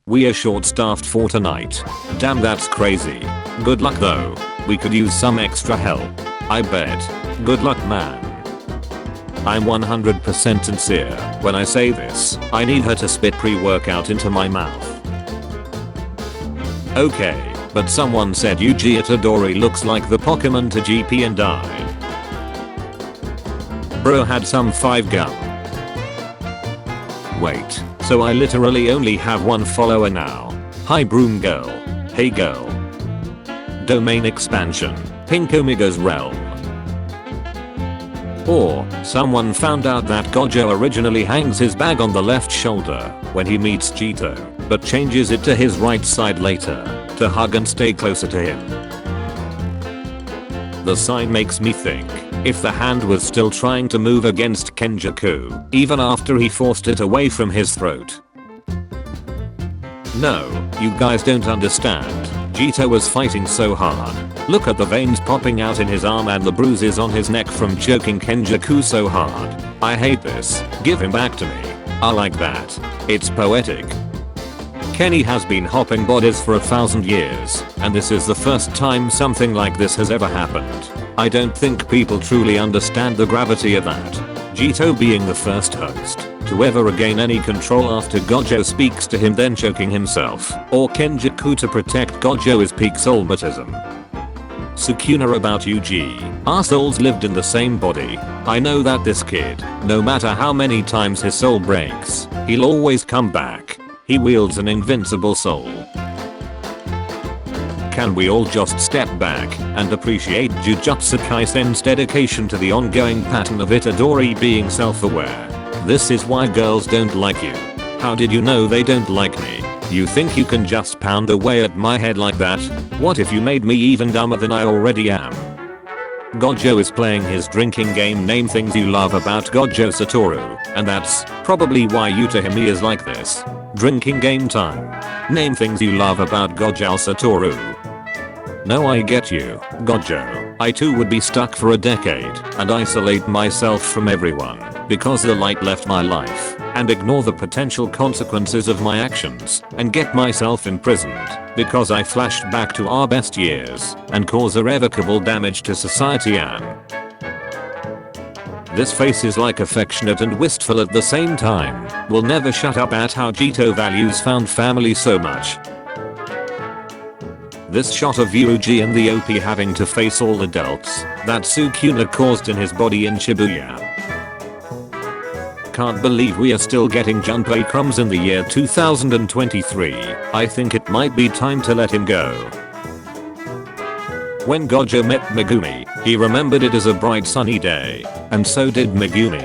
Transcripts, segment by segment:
We are short staffed for tonight. Damn, that's crazy. Good luck though. We could use some extra help. I bet. Good luck, man. I'm 100% sincere when I say this. I need her to spit pre-workout into my mouth. Okay, but someone said Yuji Itadori looks like the Pokemon to GP and I. Bro had some 5 gum. Wait, so I literally only have one follower now. Hi Broom Girl. Hey girl. Domain expansion. Pink Omega's realm. Or, someone found out that Gojo originally hangs his bag on the left shoulder when he meets Geto, but changes it to his right side later to hug and stay closer to him. The sign makes me think, if the hand was still trying to move against Kenjaku, even after he forced it away from his throat. No, you guys don't understand. Geto was fighting so hard. Look at the veins popping out in his arm and the bruises on his neck from choking Kenjaku so hard. I hate this. Give him back to me. I like that. It's poetic. Kenny has been hopping bodies for 1,000 years, and this is the first time something like this has ever happened. I don't think people truly understand the gravity of that. Geto being the first host to ever regain any control after Gojo speaks to him then choking himself, or Kenjaku to protect Gojo is peak soulmatism. Sukuna about Yuji. Our souls lived in the same body. I know that this kid, no matter how many times his soul breaks, he'll always come back. He wields an invincible soul. Can we all just step back and appreciate Jujutsu Kaisen's dedication to the ongoing pattern of Itadori being self-aware? This is why girls don't like you. How did you know they don't like me? You think you can just pound away at my head like that? What if you made me even dumber than I already am? Gojo is playing his drinking game Name Things You Love About Gojo Satoru, and that's probably why Utahimi is like this. Drinking game time. Name things you love about Gojo Satoru. No, I get you, Gojo. I too would be stuck for a decade and isolate myself from everyone because the light left my life and ignore the potential consequences of my actions and get myself imprisoned because I flashed back to our best years and cause irrevocable damage to society and this face is like affectionate and wistful at the same time. Will never shut up at how Geto values found family so much. This shot of Yuji and the OP having to face all adults that Sukuna caused in his body in Shibuya. Can't believe we are still getting Junpei crumbs in the year 2023. I think it might be time to let him go. When Gojo met Megumi, he remembered it as a bright sunny day, and so did Megumi.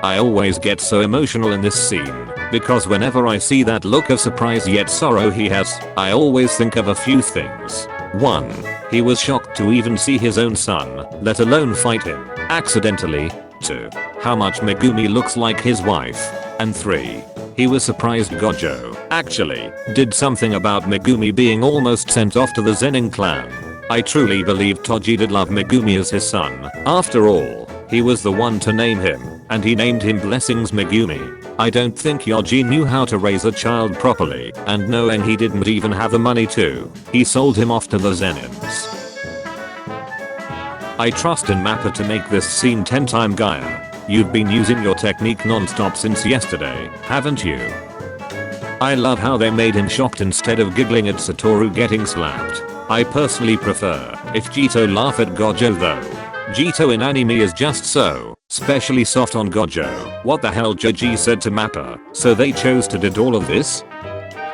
I always get so emotional in this scene, because whenever I see that look of surprise yet sorrow he has, I always think of a few things. 1. He was shocked to even see his own son, let alone fight him, accidentally. 2. How much Megumi looks like his wife. And 3. He was surprised Gojo actually did something about Megumi being almost sent off to the Zenin clan. I truly believe Toji did love Megumi as his son. After all, he was the one to name him, and he named him Blessings Megumi. I don't think Yoji knew how to raise a child properly, and knowing he didn't even have the money to, he sold him off to the Zenins. I trust in Mappa to make this scene 10 time Gaia. You've been using your technique non-stop since yesterday, haven't you? I love how they made him shocked instead of giggling at Satoru getting slapped. I personally prefer if Geto laugh at Gojo though. Geto in anime is just so, specially soft on Gojo. What the hell Joji said to Mappa, so they chose to did all of this?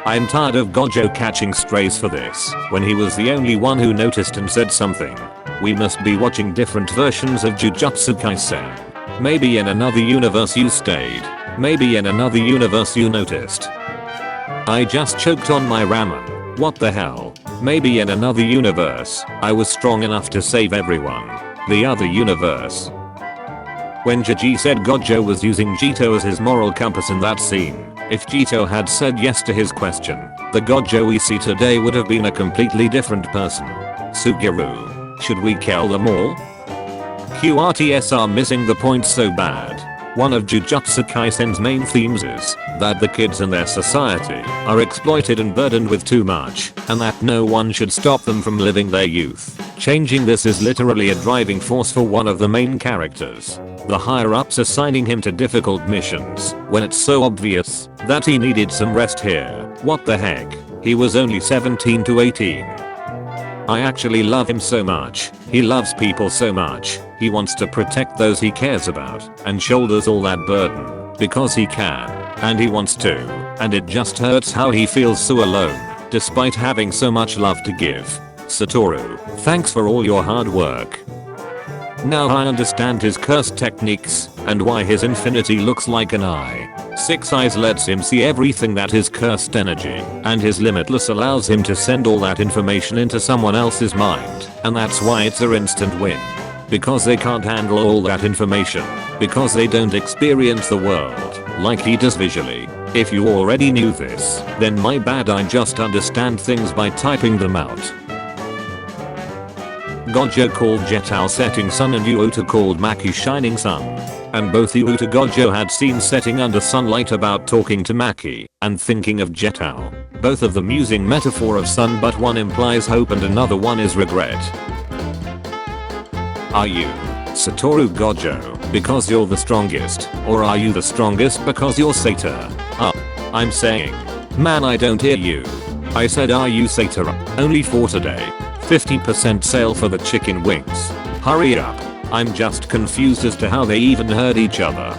I'm tired of Gojo catching strays for this, when he was the only one who noticed and said something. We must be watching different versions of Jujutsu Kaisen. Maybe in another universe you stayed. Maybe in another universe you noticed. I just choked on my ramen. What the hell? Maybe in another universe, I was strong enough to save everyone. The other universe. When Joji said Gojo was using Geto as his moral compass in that scene, if Geto had said yes to his question, the Gojo we see today would have been a completely different person. Suguru, should we kill them all? QRTS are missing the point so bad. One of Jujutsu Kaisen's main themes is that the kids in their society are exploited and burdened with too much, and that no one should stop them from living their youth. Changing this is literally a driving force for one of the main characters. The higher ups assigning him to difficult missions when it's so obvious that he needed some rest here. What the heck? He was only 17 to 18. I actually love him so much. He loves people so much. He wants to protect those he cares about and shoulders all that burden because he can and he wants to, and it just hurts how he feels so alone despite having so much love to give. Satoru, thanks for all your hard work. Now I understand his curse techniques and why his infinity looks like an eye. 6 eyes lets him see everything that is cursed energy, and his limitless allows him to send all that information into someone else's mind, and that's why it's an instant win. Because they can't handle all that information, because they don't experience the world like he does visually. If you already knew this, then my bad, I just understand things by typing them out. Gojo called Geto setting sun and Yuta called Maki shining sun. And both Yuta Gojo had seen setting under sunlight about talking to Maki and thinking of Geto. Both of them using metaphor of sun, but one implies hope and another one is regret. Are you Satoru Gojo because you're the strongest, or are you the strongest because you're Sator? I'm saying, man, I don't hear you. I said, are you Sator? Only for today. 50% sale for the chicken wings. Hurry up. I'm just confused as to how they even heard each other.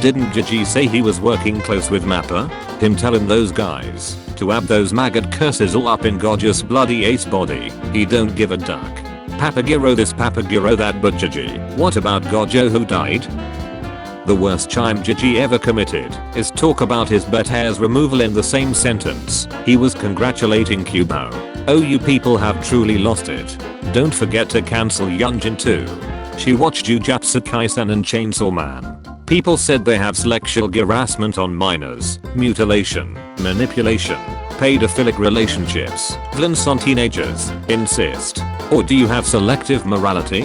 Didn't Gigi say he was working close with Mappa? Him telling those guys to add those maggot curses all up in Gojo's bloody ace body. He don't give a duck. Papagiro this, Papagiro that, but Gigi, what about Gojo who died? The worst crime Gigi ever committed is talk about his bet hair's removal in the same sentence. He was congratulating Kubo. Oh, you people have truly lost it. Don't forget to cancel Yunjin too. She watched Jujutsu Kaisen and Chainsaw Man. People said they have sexual harassment on minors, mutilation, manipulation, pedophilic relationships, violence on teenagers, incest. Or do you have selective morality?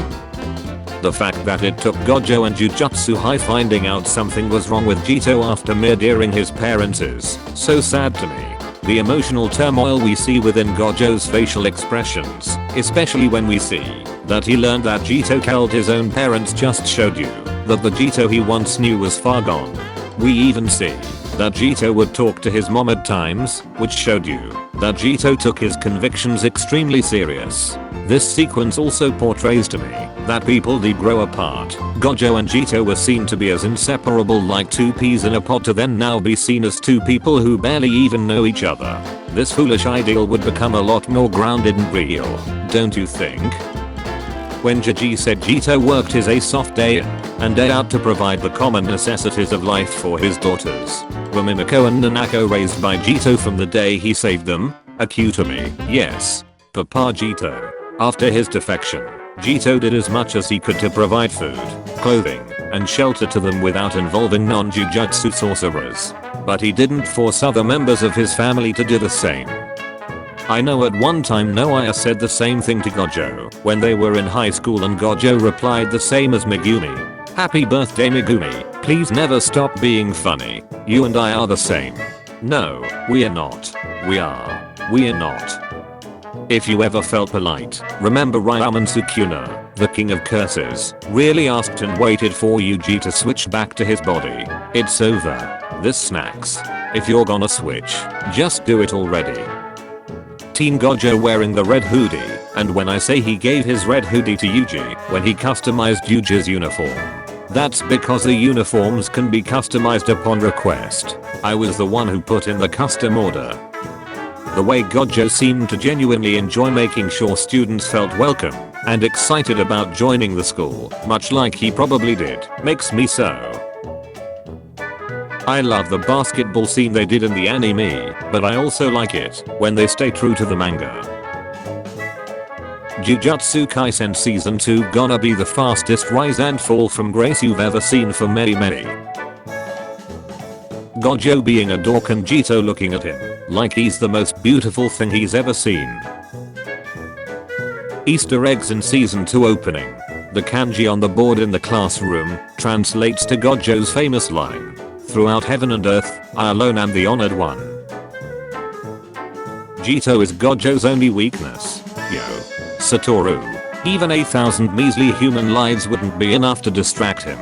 The fact that it took Gojo and Jujutsu High finding out something was wrong with Geto after murdering his parents is so sad to me. The emotional turmoil we see within Gojo's facial expressions, especially when we see that he learned that Geto killed his own parents, just showed you that the Geto he once knew was far gone. We even see that Geto would talk to his mom at times, which showed you that Geto took his convictions extremely serious. This sequence also portrays to me that people did grow apart. Gojo and Geto were seen to be as inseparable like two peas in a pod, to then now be seen as two people who barely even know each other. This foolish ideal would become a lot more grounded and real, don't you think? When Gigi said Geto worked his ass off day in and day out to provide the common necessities of life for his daughters, were Mimiko and Nanako raised by Geto from the day he saved them? Akutami, yes. Papa Geto. After his defection, Geto did as much as he could to provide food, clothing, and shelter to them without involving non-jujutsu sorcerers. But he didn't force other members of his family to do the same. I know at one time Noaya said the same thing to Gojo when they were in high school, and Gojo replied the same as Megumi. Happy birthday Megumi, please never stop being funny. You and I are the same. No, we are not. We are. We are not. If you ever felt polite, remember Ryaman Sukuna, the king of curses, really asked and waited for Yuji to switch back to his body. It's over. This snacks. If you're gonna switch, just do it already. Teen Gojo wearing the red hoodie, and when I say he gave his red hoodie to Yuji when he customized Yuji's uniform, that's because the uniforms can be customized upon request. I was the one who put in the custom order. The way Gojo seemed to genuinely enjoy making sure students felt welcome and excited about joining the school, much like he probably did, makes me so. I love the basketball scene they did in the anime, but I also like it when they stay true to the manga. Jujutsu Kaisen Season 2 gonna be the fastest rise and fall from grace you've ever seen for many. Gojo being a dork and Geto looking at him like he's the most beautiful thing he's ever seen. Easter eggs in Season 2 opening. The kanji on the board in the classroom translates to Gojo's famous line, "Throughout heaven and earth, I alone am the honored one." Geto is Gojo's only weakness. Yo. Satoru. Even 8,000 measly human lives wouldn't be enough to distract him.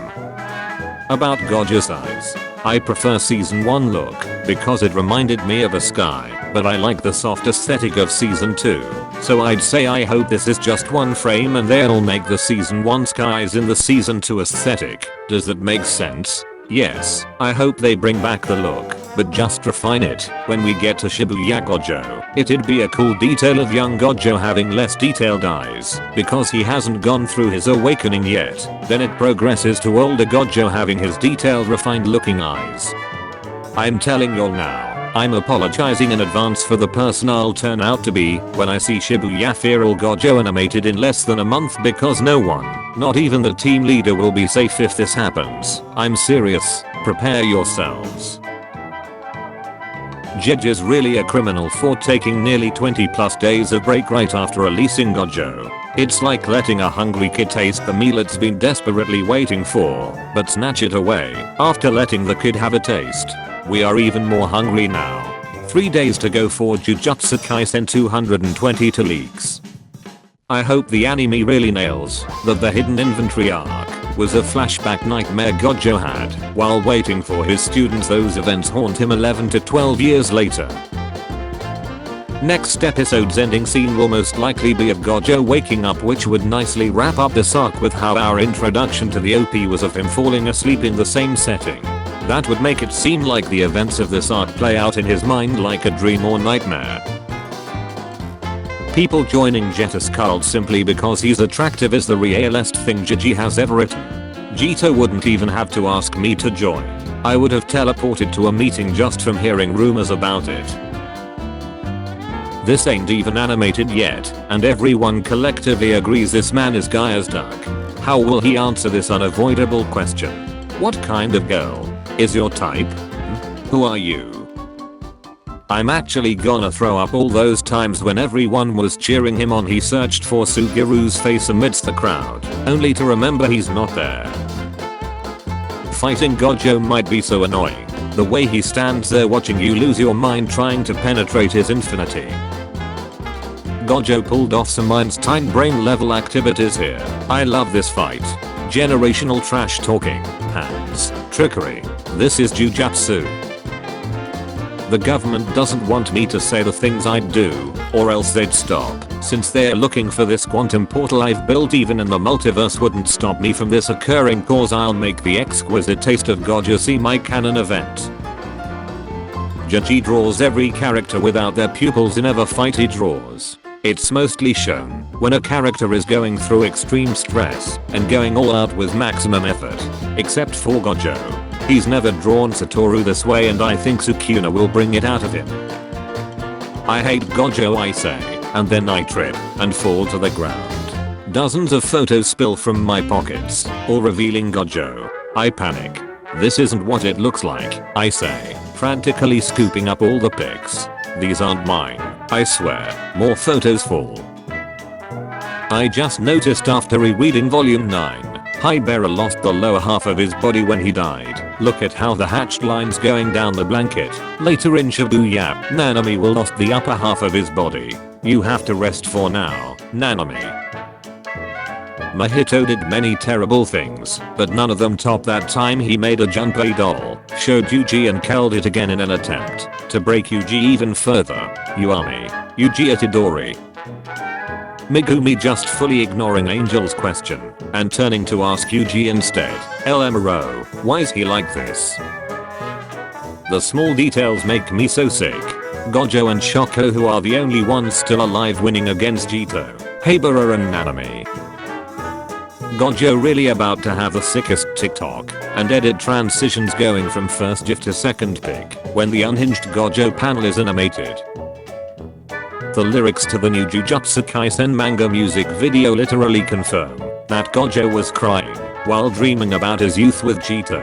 About Gojo's eyes. I prefer season 1 look because it reminded me of a sky, but I like the soft aesthetic of season 2. So I'd say I hope this is just one frame and they'll make the season 1 skies in the season 2 aesthetic. Does that make sense? Yes, I hope they bring back the look, but just refine it. When we get to Shibuya Gojo, it'd be a cool detail of young Gojo having less detailed eyes, because he hasn't gone through his awakening yet. Then it progresses to older Gojo having his detailed refined looking eyes. I'm telling y'all now, I'm apologizing in advance for the person I'll turn out to be when I see Shibuya Feral Gojo animated in less than a month, because no one, not even the team leader, will be safe if this happens. I'm serious, prepare yourselves. Jej is really a criminal for taking nearly 20 plus days of break right after releasing Gojo. It's like letting a hungry kid taste the meal it's been desperately waiting for, but snatch it away after letting the kid have a taste. We are even more hungry now. 3 days to go for Jujutsu Kaisen 222 leaks. I hope the anime really nails that the hidden inventory arc was a flashback nightmare Gojo had while waiting for his students. Those events haunt him 11 to 12 years later. Next episode's ending scene will most likely be of Gojo waking up, which would nicely wrap up this arc with how our introduction to the OP was of him falling asleep in the same setting. That would make it seem like the events of this arc play out in his mind like a dream or nightmare. People joining Jeto's cult simply because he's attractive is the realest thing Gigi has ever written. Geto wouldn't even have to ask me to join. I would have teleported to a meeting just from hearing rumors about it. This ain't even animated yet, and everyone collectively agrees this man is Gaia's duck. How will he answer this unavoidable question? What kind of girl is your type? Who are you? I'm actually gonna throw up all those times when everyone was cheering him on. He searched for Sugiru's face amidst the crowd, only to remember he's not there. Fighting Gojo might be so annoying. The way he stands there watching you lose your mind trying to penetrate his infinity. Gojo pulled off some Einstein brain level activities here. I love this fight. Generational trash talking, hands, trickery. This is Jujutsu. The government doesn't want me to say the things I'd do, or else they'd stop. Since they're looking for this quantum portal I've built, even in the multiverse wouldn't stop me from this occurring, cause I'll make the exquisite taste of Gojo see my canon event. Gigi draws every character without their pupils in every fight he draws. It's mostly shown when a character is going through extreme stress and going all out with maximum effort. Except for Gojo. He's never drawn Satoru this way, and I think Sukuna will bring it out of him. I hate Gojo, I say, and then I trip and fall to the ground. Dozens of photos spill from my pockets, all revealing Gojo. I panic. This isn't what it looks like, I say, frantically scooping up all the pics. These aren't mine, I swear. More photos fall. I just noticed after rereading volume 9, Haibara lost the lower half of his body when he died. Look at how the hatched line's going down the blanket. Later in Shibuya, Nanami will lost the upper half of his body. You have to rest for now, Nanami. Mahito did many terrible things, but none of them top that time he made a Junpei doll, showed Yuji and curled it again in an attempt to break Yuji even further. Yuami. Yuji Itadori. Megumi just fully ignoring Angel's question and turning to ask Yuji instead. LMRO, why is he like this? The small details make me so sick. Gojo and Shoko, who are the only ones still alive, winning against Geto, Haibara and Nanami. Gojo really about to have the sickest TikTok and edit transitions going from first GIF to second pic when the unhinged Gojo panel is animated. The lyrics to the new Jujutsu Kaisen manga music video literally confirm that Gojo was crying while dreaming about his youth with Geto.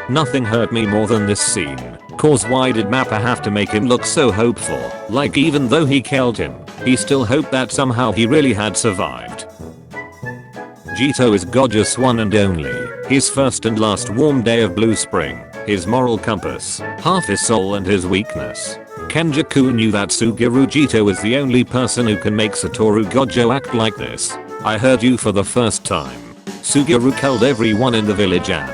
Nothing hurt me more than this scene, cause why did Mappa have to make him look so hopeful, like even though he killed him, he still hoped that somehow he really had survived. Geto is Gojo's one and only, his first and last warm day of blue spring, his moral compass, half his soul and his weakness. Kenjaku knew that Suguru Geto is the only person who can make Satoru Gojo act like this. I heard you for the first time. Suguru killed everyone in the village and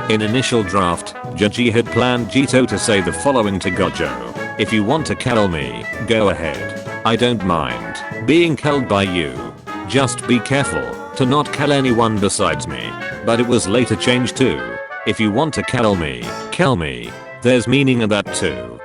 in initial draft, Juji had planned Geto to say the following to Gojo. If you want to kill me, go ahead. I don't mind being killed by you. Just be careful to not kill anyone besides me. But it was later changed to, if you want to kill me, kill me. There's meaning in that too.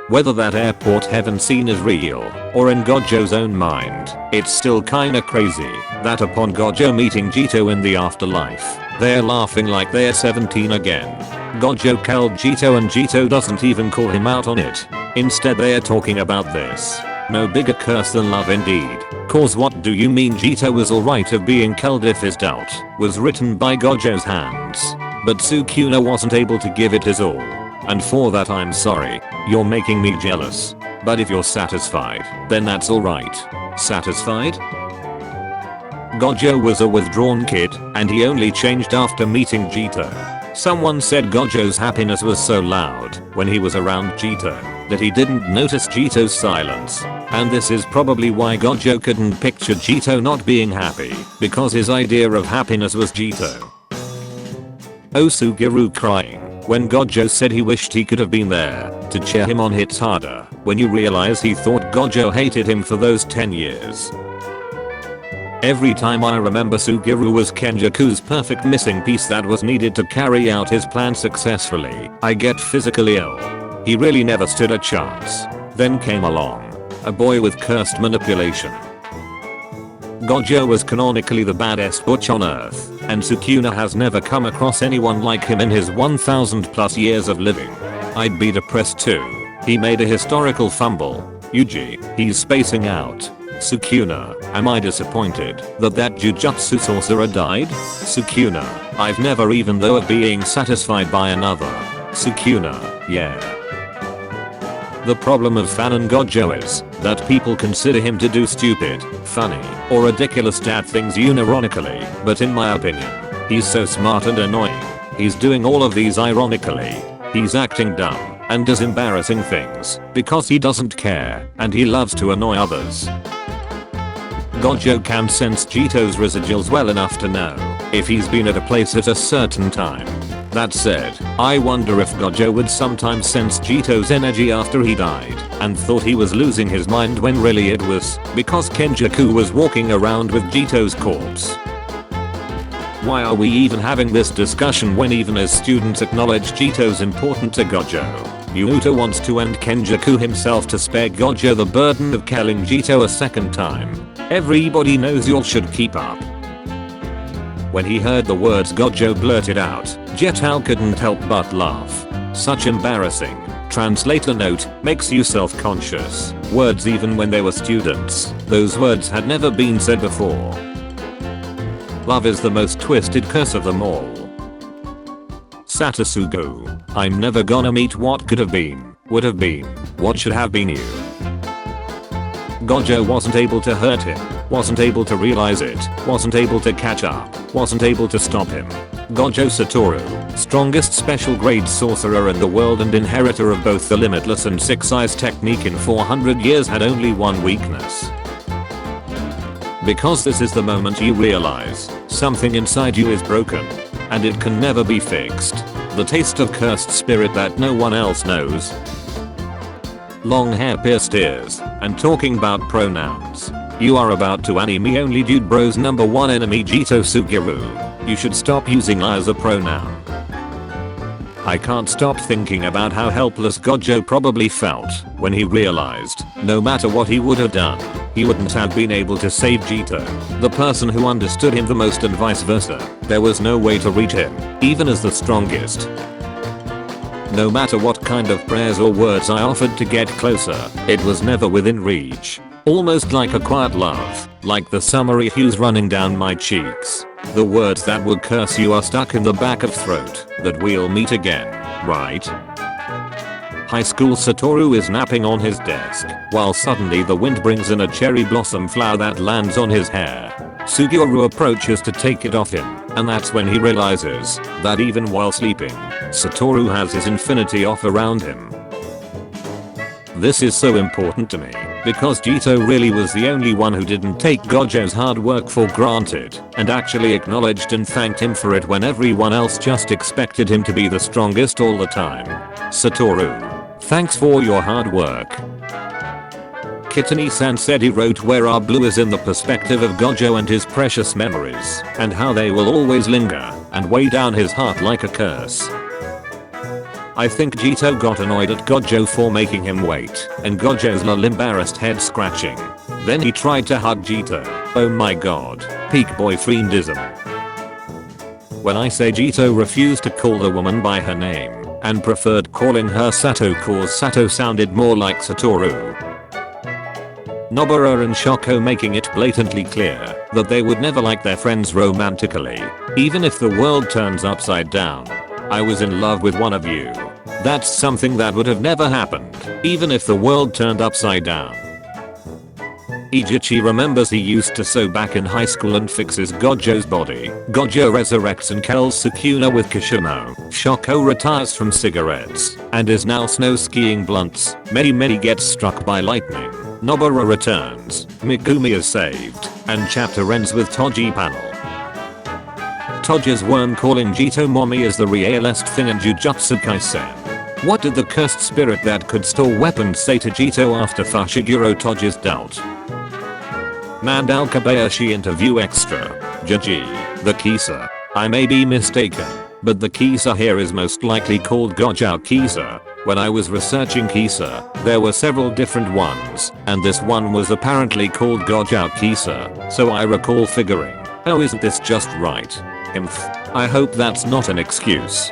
Whether that airport heaven scene is real or in Gojo's own mind, it's still kinda crazy that upon Gojo meeting Geto in the afterlife, they're laughing like they're 17 again. Gojo killed Geto and Geto doesn't even call him out on it. Instead they're talking about this. No bigger curse than love indeed. Cause what do you mean Geto was alright of being killed if his doubt was written by Gojo's hands? But Sukuna wasn't able to give it his all. And for that I'm sorry. You're making me jealous. But if you're satisfied, then that's alright. Satisfied? Gojo was a withdrawn kid, and he only changed after meeting Geto. Someone said Gojo's happiness was so loud when he was around Geto that he didn't notice Geto's silence. And this is probably why Gojo couldn't picture Geto not being happy, because his idea of happiness was Geto. Oh, Suguru crying when Gojo said he wished he could have been there to cheer him on hits harder when you realize he thought Gojo hated him for those 10 years. Every time I remember Suguru was Kenjaku's perfect missing piece that was needed to carry out his plan successfully, I get physically ill. He really never stood a chance. Then came along a boy with cursed manipulation. Gojo was canonically the baddest butch on earth, and Sukuna has never come across anyone like him in his 1000 plus years of living. I'd be depressed too. He made a historical fumble. Yuji, he's spacing out. Sukuna, am I disappointed that Jujutsu sorcerer died? Sukuna, I've never even thought of being satisfied by another. Sukuna, yeah. The problem of Fanon Gojo is that people consider him to do stupid, funny, or ridiculous dad things unironically, but in my opinion, he's so smart and annoying. He's doing all of these ironically. He's acting dumb and does embarrassing things because he doesn't care and he loves to annoy others. Gojo can sense Geto's residuals well enough to know if he's been at a place at a certain time. That said, I wonder if Gojo would sometimes sense Geto's energy after he died and thought he was losing his mind when really it was because Kenjaku was walking around with Geto's corpse. Why are we even having this discussion when even as students acknowledge Geto's important to Gojo? Yuta wants to end Kenjaku himself to spare Gojo the burden of killing Geto a second time. Everybody knows y'all should keep up. When he heard the words Gojo blurted out, Geto couldn't help but laugh. Such embarrassing. Translator note, makes you self-conscious. Words even when they were students. Those words had never been said before. Love is the most twisted curse of them all. Satasugu, I'm never gonna meet what could have been, would have been, what should have been you. Gojo wasn't able to hurt him, wasn't able to realize it, wasn't able to catch up, wasn't able to stop him. Gojo Satoru, strongest special grade sorcerer in the world and inheritor of both the limitless and six eyes technique in 400 years, had only one weakness. Because this is the moment you realize something inside you is broken and it can never be fixed. The taste of cursed spirit that no one else knows. Long hair, pierced ears, and talking about pronouns. You are about to anime only dude bro's number one enemy Geto Suguru. You should stop using I as a pronoun. I can't stop thinking about how helpless Gojo probably felt when he realized no matter what he would have done, he wouldn't have been able to save Geto, the person who understood him the most, and vice versa. There was no way to reach him, even as the strongest. No matter what kind of prayers or words I offered to get closer, it was never within reach. Almost like a quiet love, like the summery hues running down my cheeks. The words that would curse you are stuck in the back of throat, that we'll meet again, right? High school Satoru is napping on his desk, while suddenly the wind brings in a cherry blossom flower that lands on his hair. Suguru approaches to take it off him, and that's when he realizes that even while sleeping, Satoru has his infinity off around him. This is so important to me, because Geto really was the only one who didn't take Gojo's hard work for granted, and actually acknowledged and thanked him for it when everyone else just expected him to be the strongest all the time. Satoru, thanks for your hard work. Kitani-san said he wrote Where Our Blue is in the perspective of Gojo and his precious memories, and how they will always linger and weigh down his heart like a curse. I think Geto got annoyed at Gojo for making him wait, and Gojo's little embarrassed head scratching. Then he tried to hug Geto. Oh my god, peak boyfriendism. When I say Geto refused to call the woman by her name, and preferred calling her Sato cause Sato sounded more like Satoru. Nobara and Shoko making it blatantly clear that they would never like their friends romantically, even if the world turns upside down. I was in love with one of you. That's something that would have never happened, even if the world turned upside down. Ijichi remembers he used to sew back in high school and fixes Gojo's body. Gojo resurrects and kills Sukuna with Kishimo. Shoko retires from cigarettes and is now snow skiing blunts. Mei gets struck by lightning. Nobara returns. Megumi is saved. And chapter ends with Toji panel. Toji's worm calling Geto mommy is the realest thing in Jujutsu Kaisen. What did the cursed spirit that could store weapons say to Geto after Fushiguro Toji's doubt? Mandal Kobayashi interview extra. Jiji, the Kisa. I may be mistaken, but the Kisa here is most likely called Gojo Kisa. When I was researching Kisa, there were several different ones, and this one was apparently called Gojo Kisa, so I recall figuring, oh, isn't this just right? I hope that's not an excuse.